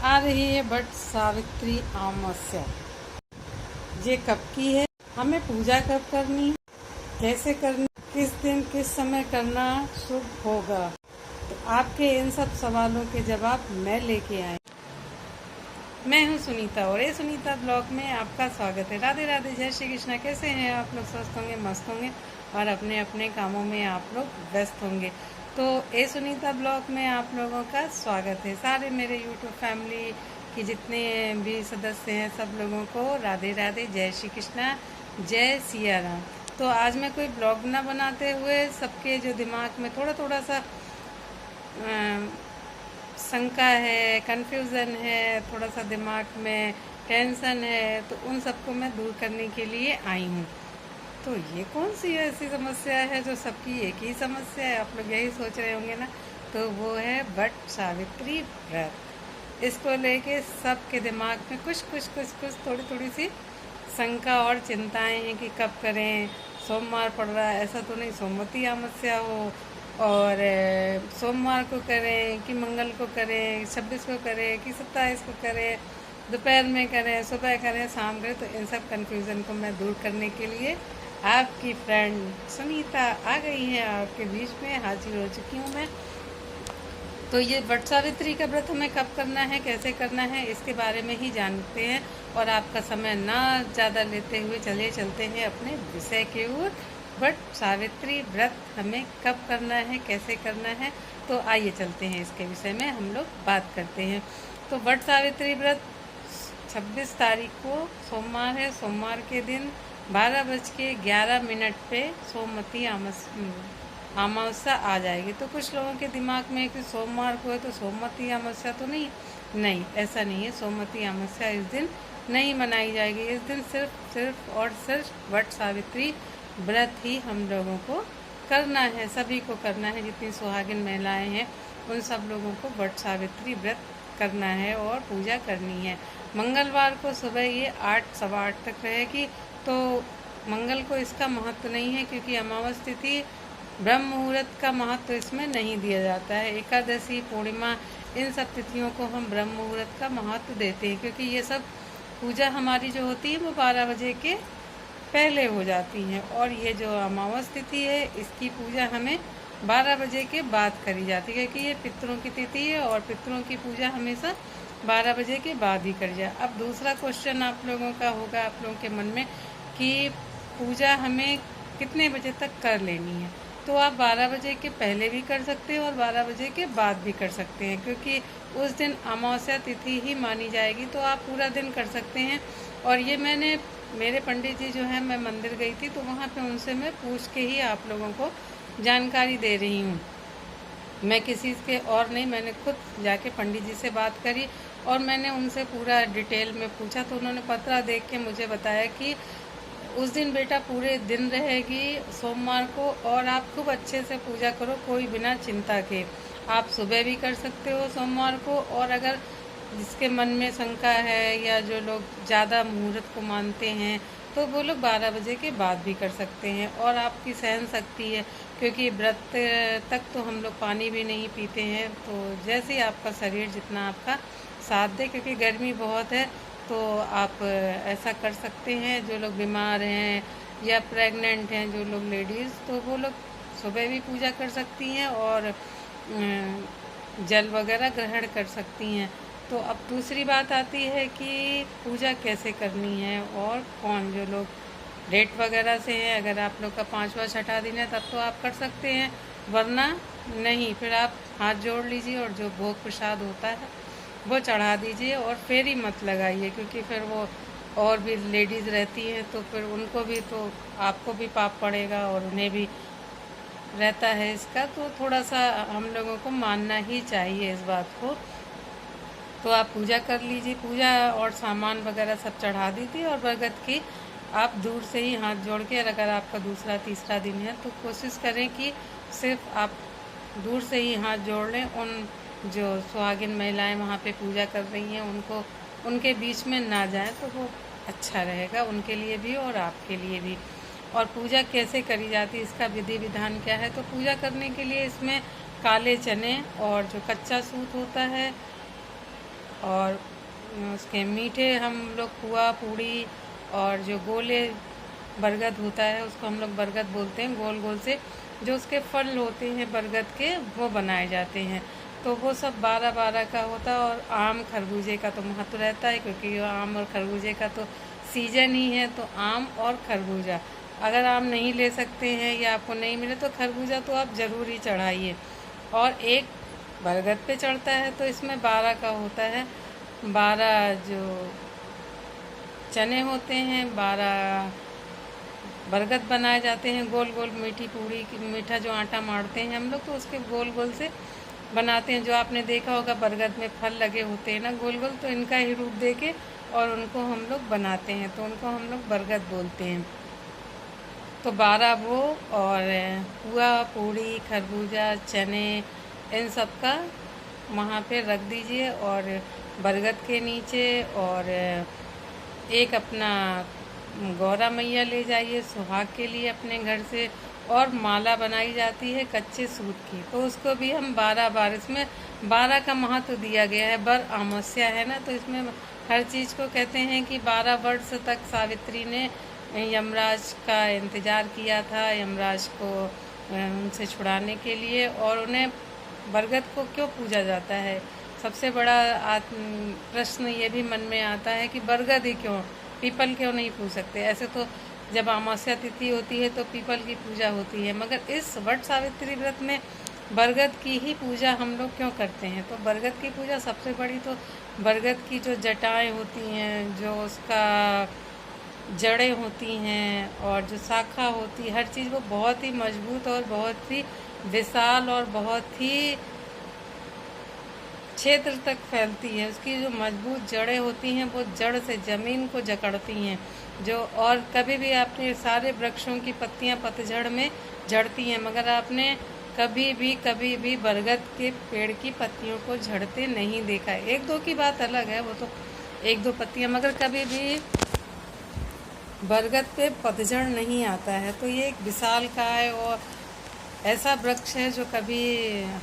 आ रही है वट सावित्री अमावस्या। ये कब की है, हमें पूजा कब करनी है, कैसे करनी, किस दिन किस समय करना शुभ होगा। तो आपके इन सब सवालों के जवाब मैं लेके आई। मैं हूँ सुनीता और ये सुनीता ब्लॉग में आपका स्वागत है। राधे राधे, जय श्री कृष्णा। कैसे हैं आप लोग? स्वस्थ होंगे, मस्त होंगे और अपने अपने कामों में आप लोग व्यस्त होंगे। तो ए सुनीता ब्लॉग में आप लोगों का स्वागत है। सारे मेरे यूट्यूब फैमिली के जितने भी सदस्य हैं सब लोगों को राधे राधे, जय श्री कृष्णा, जय सिया राम। तो आज मैं कोई ब्लॉग ना बनाते हुए सबके जो दिमाग में थोड़ा थोड़ा सा शंका है, कन्फ्यूज़न है, थोड़ा सा दिमाग में टेंशन है, तो उन सबको मैं दूर करने के लिए आई हूँ। तो ये कौन सी ऐसी समस्या है जो सबकी एक ही समस्या है? आप लोग यही सोच रहे होंगे ना। तो वो है वट सावित्री व्रत। इसको लेके सबके दिमाग में कुछ थोड़ी थोड़ी सी शंका और चिंताएं हैं कि कब करें। सोमवार पड़ रहा है, ऐसा तो नहीं सोमवती अमावस्या हो और सोमवार को करें कि मंगल को करें, 26 को करें कि 27 को करें, दोपहर में करें, सुबह करें, शाम करें। तो इन सब कन्फ्यूज़न को मैं दूर करने के लिए आपकी फ्रेंड सुनीता आ गई है, आपके बीच में हाजिर हो चुकी हूँ मैं। तो ये वट सावित्री का व्रत हमें कब करना है, कैसे करना है, इसके बारे में ही जानते हैं और आपका समय ना ज़्यादा लेते हुए चलते हैं अपने विषय के ओर। वट सावित्री व्रत हमें कब करना है, कैसे करना है, तो आइए चलते हैं इसके विषय में हम लोग बात करते हैं। तो वट सावित्री व्रत 26 तारीख को सोमवार है। सोमवार के दिन 12:11 पे सोमवती अमावस्या आ जाएगी। तो कुछ लोगों के दिमाग में कि सोमवार को है तो सोमवती अमावस्या तो नहीं, ऐसा नहीं है। सोमवती अमावस्या इस दिन नहीं मनाई जाएगी। इस दिन सिर्फ वट सावित्री व्रत ही हम लोगों को करना है, सभी को करना है। जितनी सुहागिन महिलाएं हैं उन सब लोगों को वट सावित्री व्रत करना है और पूजा करनी है। मंगलवार को सुबह ये 8 सवा 8 तक रहेगी। तो मंगल को इसका महत्व नहीं है क्योंकि अमावस्या तिथि ब्रह्म मुहूर्त का महत्व इसमें नहीं दिया जाता है। एकादशी, पूर्णिमा, इन सब तिथियों को हम ब्रह्म मुहूर्त का महत्व देते हैं क्योंकि ये सब पूजा हमारी जो होती है वो 12 बजे के पहले हो जाती है। और ये जो अमावस्या तिथि है इसकी पूजा हमें 12 बजे के बाद करी जाती है क्योंकि ये पितरों की तिथि है और पितरों की पूजा हमेशा 12 बजे के बाद ही करी जाए। अब दूसरा क्वेश्चन आप लोगों का होगा, आप लोगों के मन में, कि पूजा हमें कितने बजे तक कर लेनी है। तो आप 12 बजे के पहले भी कर सकते हो और 12 बजे के बाद भी कर सकते हैं क्योंकि उस दिन अमावस्या तिथि ही मानी जाएगी। तो आप पूरा दिन कर सकते हैं। और ये मेरे पंडित जी जो है, मैं मंदिर गई थी तो वहाँ पे उनसे मैं पूछ के ही आप लोगों को जानकारी दे रही हूँ। मैं किसी के और नहीं, मैंने खुद जाके पंडित जी से बात करी और मैंने उनसे पूरा डिटेल में पूछा। तो उन्होंने पत्रा देख के मुझे बताया कि उस दिन बेटा पूरे दिन रहेगी सोमवार को और आप खूब अच्छे से पूजा करो, कोई बिना चिंता के। आप सुबह भी कर सकते हो सोमवार को, और अगर जिसके मन में शंका है या जो लोग ज़्यादा मुहूर्त को मानते हैं तो वो लोग 12 बजे के बाद भी कर सकते हैं। और आपकी सहन शक्ति है क्योंकि व्रत तक तो हम लोग पानी भी नहीं पीते हैं। तो जैसे ही आपका शरीर जितना आपका साथ दे, क्योंकि गर्मी बहुत है, तो आप ऐसा कर सकते हैं। जो लोग बीमार हैं या प्रेग्नेंट हैं, जो लोग लेडीज़, तो वो लोग सुबह भी पूजा कर सकती हैं और जल वगैरह ग्रहण कर सकती हैं। तो अब दूसरी बात आती है कि पूजा कैसे करनी है और कौन, जो लोग डेट वगैरह से हैं, अगर आप लोग का 5वां छठा दिन है तब तो आप कर सकते हैं, वरना नहीं। फिर आप हाथ जोड़ लीजिए और जो भोग प्रसाद होता है वो चढ़ा दीजिए और फेरी मत लगाइए क्योंकि फिर वो और भी लेडीज़ रहती हैं तो फिर उनको भी, तो आपको भी पाप पड़ेगा और उन्हें भी रहता है इसका। तो थोड़ा सा हम लोगों को मानना ही चाहिए इस बात को। तो आप पूजा कर लीजिए, पूजा और सामान वगैरह सब चढ़ा दीजिए। और बरगद की आप दूर से ही हाथ जोड़ के, अगर आपका दूसरा तीसरा दिन है तो कोशिश करें कि सिर्फ आप दूर से ही हाथ जोड़ लें। उन जो सुहागिन महिलाएं वहाँ पे पूजा कर रही हैं उनको, उनके बीच में ना जाएं तो वो अच्छा रहेगा उनके लिए भी और आपके लिए भी। और पूजा कैसे करी जाती है, इसका विधि विधान क्या है? तो पूजा करने के लिए इसमें काले चने और जो कच्चा सूत होता है और उसके मीठे हम लोग पुआ पूड़ी और जो गोले बरगद होता है उसको हम लोग बरगद बोलते हैं, गोल गोल से जो उसके फल होते हैं बरगद के वो बनाए जाते हैं। तो वो सब 12-12 का होता है। और आम खरबूजे का तो महत्व रहता है, क्योंकि आम और खरबूजे का तो सीजन ही है। तो आम और खरबूजा, अगर आम नहीं ले सकते हैं या आपको नहीं मिले तो खरबूजा तो आप ज़रूर ही चढ़ाइए। और एक बरगद पे चढ़ता है तो इसमें 12 का होता है। 12 जो चने होते हैं, 12 बरगद बनाए जाते हैं गोल गोल। मीठी पूड़ी की मीठा जो आटा मारते हैं हम लोग तो उसके गोल गोल से बनाते हैं। जो आपने देखा होगा बरगद में फल लगे होते हैं ना गोल गोल, तो इनका ही रूप देके और उनको हम लोग बनाते हैं, तो उनको हम लोग बरगद बोलते हैं। तो 12 वो और पुआ पूड़ी खरबूजा चने इन सब का वहाँ पे रख दीजिए और बरगद के नीचे। और एक अपना गौरा मैया ले जाइए सुहाग के लिए अपने घर से। और माला बनाई जाती है कच्चे सूत की, तो उसको भी हम 12 बार, इसमें 12 का महत्व दिया गया है। बर अमावस्या है ना, तो इसमें हर चीज़ को कहते हैं कि 12 वर्ष तक सावित्री ने यमराज का इंतज़ार किया था, यमराज को उनसे छुड़ाने के लिए। और उन्हें बरगद को क्यों पूजा जाता है, सबसे बड़ा प्रश्न ये भी मन में आता है कि बरगद ही क्यों, पीपल क्यों नहीं पूज सकते। ऐसे तो जब अमावस्या तिथि होती है तो पीपल की पूजा होती है, मगर इस वट सावित्री व्रत में बरगद की ही पूजा हम लोग क्यों करते हैं। तो बरगद की पूजा सबसे बड़ी तो बरगद की जो जटाएं होती हैं, जो उसका जड़ें होती हैं और जो शाखा होती है, हर चीज़ वो बहुत ही मजबूत और बहुत ही विशाल और बहुत ही क्षेत्र तक फैलती है। उसकी जो मजबूत जड़ें होती हैं वो जड़ से ज़मीन को जकड़ती हैं। जो और कभी भी आपने सारे वृक्षों की पत्तियां पतझड़ में झड़ती हैं, मगर आपने कभी भी बरगद के पेड़ की पत्तियों को झड़ते नहीं देखा है। एक दो की बात अलग है, वो तो एक दो पत्तियां, मगर कभी भी बरगद पे पतझड़ नहीं आता है। तो ये एक विशालकाय और ऐसा वृक्ष है जो कभी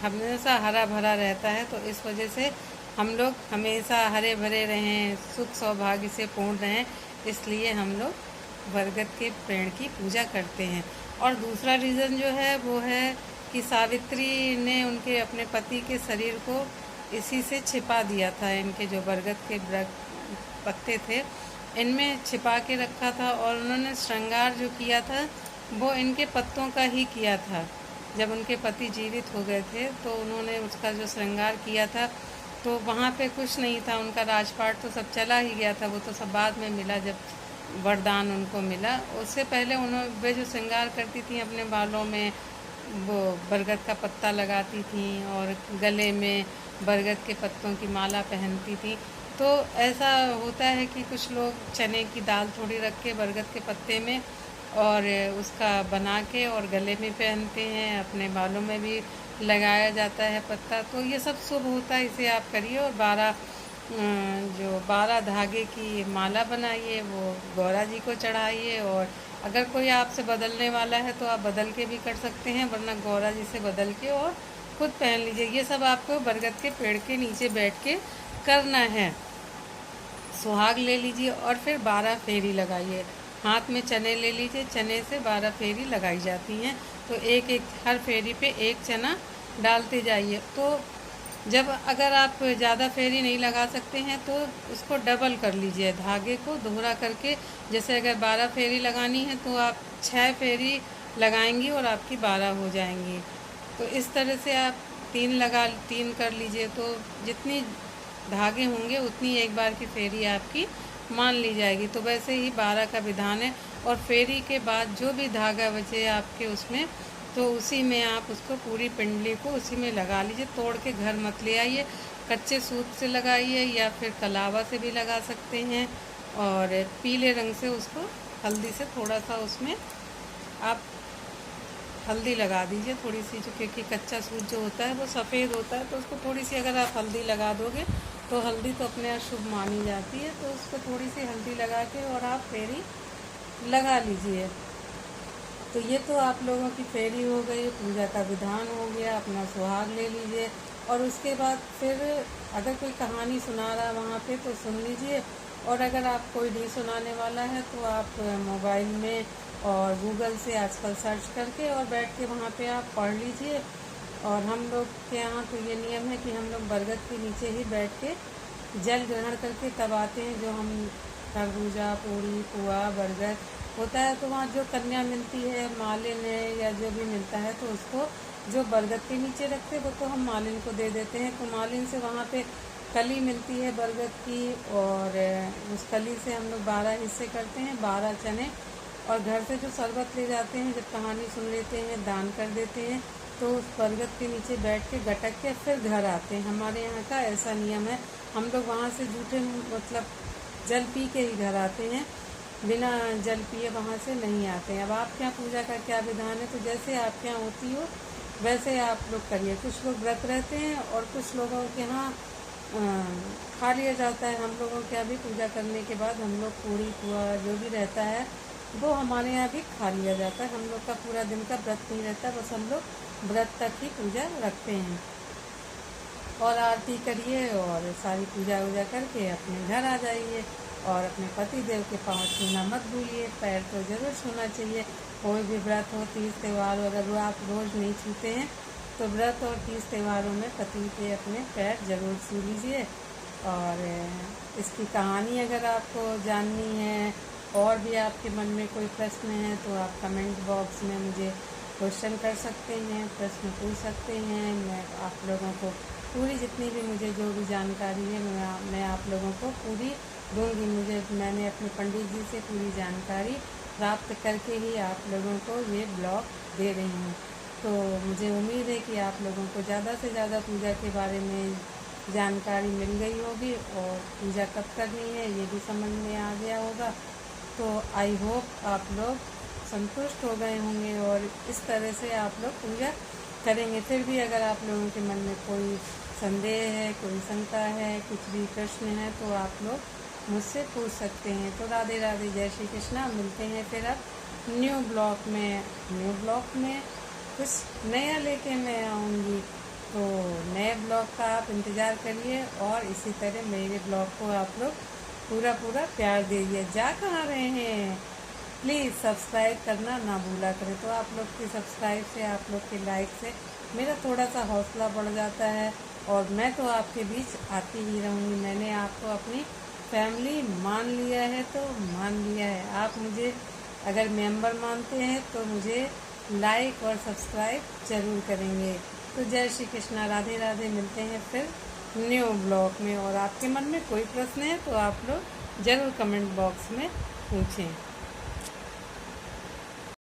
हमेशा हरा भरा रहता है। तो इस वजह से हम लोग हमेशा हरे भरे रहें, सुख सौभाग्य से पूर्ण रहें, इसलिए हम लोग बरगद के पेड़ की पूजा करते हैं। और दूसरा रीज़न जो है वो है कि सावित्री ने उनके अपने पति के शरीर को इसी से छिपा दिया था। इनके जो बरगद के पत्ते थे इनमें छिपा के रखा था, और उन्होंने श्रृंगार जो किया था वो इनके पत्तों का ही किया था। जब उनके पति जीवित हो गए थे तो उन्होंने उसका जो श्रृंगार किया था, तो वहाँ पे कुछ नहीं था, उनका राजपाट तो सब चला ही गया था। वो तो सब बाद में मिला जब वरदान उनको मिला। उससे पहले उन्होंने वे जो श्रृंगार करती थी अपने बालों में वो बरगद का पत्ता लगाती थी और गले में बरगद के पत्तों की माला पहनती थी। तो ऐसा होता है कि कुछ लोग चने की दाल थोड़ी रख के बरगद के पत्ते में और उसका बना के और गले में पहनते हैं, अपने बालों में भी लगाया जाता है पत्ता। तो ये सब शुभ होता है, इसे आप करिए। और 12 धागे की माला बनाइए, वो गौरा जी को चढ़ाइए। और अगर कोई आपसे बदलने वाला है तो आप बदल के भी कर सकते हैं, वरना गौरा जी से बदल के और खुद पहन लीजिए। ये सब आपको बरगद के पेड़ के नीचे बैठ के करना है। सुहाग ले लीजिए और फिर 12 फेरी लगाइए। हाथ में चने ले लीजिए, चने से 12 फेरी लगाई जाती हैं। तो एक एक हर फेरी पे एक चना डालते जाइए। तो जब अगर आप ज़्यादा फेरी नहीं लगा सकते हैं तो उसको डबल कर लीजिए, धागे को दोहरा करके। जैसे अगर 12 फेरी लगानी है तो आप 6 फेरी लगाएंगी और आपकी 12 हो जाएंगी। तो इस तरह से आप 3 कर लीजिए, तो जितनी धागे होंगे उतनी एक बार की फेरी आपकी मान ली जाएगी। तो वैसे ही 12 का विधान है। और फेरी के बाद जो भी धागा बचे आपके उसमें, तो उसी में आप उसको पूरी पिंडली को उसी में लगा लीजिए। तोड़ के घर मत ले आइए, कच्चे सूत से लगाइए या फिर कलावा से भी लगा सकते हैं। और पीले रंग से उसको हल्दी से थोड़ा सा उसमें आप हल्दी लगा दीजिए थोड़ी सी, जो क्योंकि कच्चा सूत जो होता है वो सफ़ेद होता है, तो उसको थोड़ी सी अगर आप हल्दी लगा दोगे तो हल्दी तो अपने आप शुभ मानी जाती है। तो उसको थोड़ी सी हल्दी लगा के और आप फेरी लगा लीजिए। तो ये तो आप लोगों की फेरी हो गई, पूजा का विधान हो गया। अपना सुहाग ले लीजिए और उसके बाद फिर अगर कोई कहानी सुना रहा है वहाँ पे तो सुन लीजिए, और अगर आप कोई नहीं सुनाने वाला है तो आप मोबाइल में और गूगल से आजकल सर्च करके और बैठ के वहाँ पे आप पढ़ लीजिए। और हम लोग के यहाँ तो ये नियम है कि हम लोग बरगद के नीचे ही बैठ के जल ग्रहण करके तब आते हैं। जो हम खरबूजा, पूरी, पुआ, बरगद होता है तो वहाँ जो कन्या मिलती है, मालिन है या जो भी मिलता है, तो उसको जो बरगद के नीचे रखते हैं वो तो हम मालिन को दे देते हैं। तो मालिन से वहाँ पे कली मिलती है बरगद की, और उस कली से हम लोग 12 हिस्से करते हैं, 12 चने, और घर से जो शरबत ले जाते हैं, जब कहानी सुन लेते हैं, दान कर देते हैं, तो उस बरगद के नीचे बैठ के गटक के फिर घर आते हैं। हमारे यहाँ का ऐसा नियम है। हम लोग वहाँ से जूठे मतलब जल पी के ही घर आते हैं, बिना जल पिए वहाँ से नहीं आते हैं। अब आपके यहाँ पूजा का क्या विधान है, तो जैसे आपके यहाँ होती हो वैसे आप लोग करिए। कुछ लोग व्रत रहते हैं और कुछ लोगों के यहाँ खा लिया जाता है। हम लोगों के यहाँ भी पूजा करने के बाद हम लोग पूरी पुआ जो भी रहता है वो हमारे यहाँ भी खा लिया जाता है। हम लोग का पूरा दिन का व्रत नहीं रहता, बस हम लोग व्रत तक ही पूजा रखते हैं। और आरती करिए और सारी पूजा वूजा करके अपने घर आ जाइए। और अपने पति देव के पाँव छूना मत भूलिए, पैर तो ज़रूर छूना चाहिए। कोई भी व्रत हो, तीज त्यौहार हो, अगर आप रोज़ नहीं छूते हैं तो व्रत और तीज त्यौहारों में पति के अपने पैर ज़रूर छू लीजिए। और इसकी कहानी अगर आपको जाननी है और भी आपके मन में कोई प्रश्न है तो आप कमेंट बॉक्स में मुझे क्वेश्चन कर सकते हैं, प्रश्न पूछ सकते हैं। मैं आप लोगों को पूरी जितनी भी मुझे जो भी जानकारी है मैं आप लोगों को पूरी दूंगी। मैंने अपने पंडित जी से पूरी जानकारी प्राप्त करके ही आप लोगों को ये ब्लॉग दे रही हूँ। तो मुझे उम्मीद है कि आप लोगों को ज़्यादा से ज़्यादा पूजा के बारे में जानकारी मिल गई होगी, और पूजा कब करनी है ये भी समझ में आ गया होगा। तो आई होप आप लोग संतुष्ट हो गए होंगे और इस तरह से आप लोग पूजा करेंगे। फिर भी अगर आप लोगों के मन में कोई संदेह है, कोई शंका है, कुछ भी प्रश्न है, तो आप लोग मुझसे पूछ सकते हैं। तो राधे राधे, जय श्री कृष्णा। मिलते हैं फिर अब न्यू ब्लॉग में कुछ नया लेके मैं आऊँगी। तो नए ब्लॉग का आप इंतज़ार करिए और इसी तरह मेरे ब्लॉग को आप लोग पूरा प्यार दीजिए। जा कहाँ रहे हैं, प्लीज़ सब्सक्राइब करना ना भूला करें। तो आप लोग के सब्सक्राइब से, आप लोग के लाइक से मेरा थोड़ा सा हौसला बढ़ जाता है, और मैं तो आपके बीच आती ही रहूँगी। मैंने आपको अपनी फैमिली मान लिया है तो मान लिया है। आप मुझे अगर मेंबर मानते हैं तो मुझे लाइक और सब्सक्राइब ज़रूर करेंगे। तो जय श्री कृष्णा, राधे राधे। मिलते हैं फिर न्यू ब्लॉग में। और आपके मन में कोई प्रश्न है तो आप लोग ज़रूर कमेंट बॉक्स में पूछें।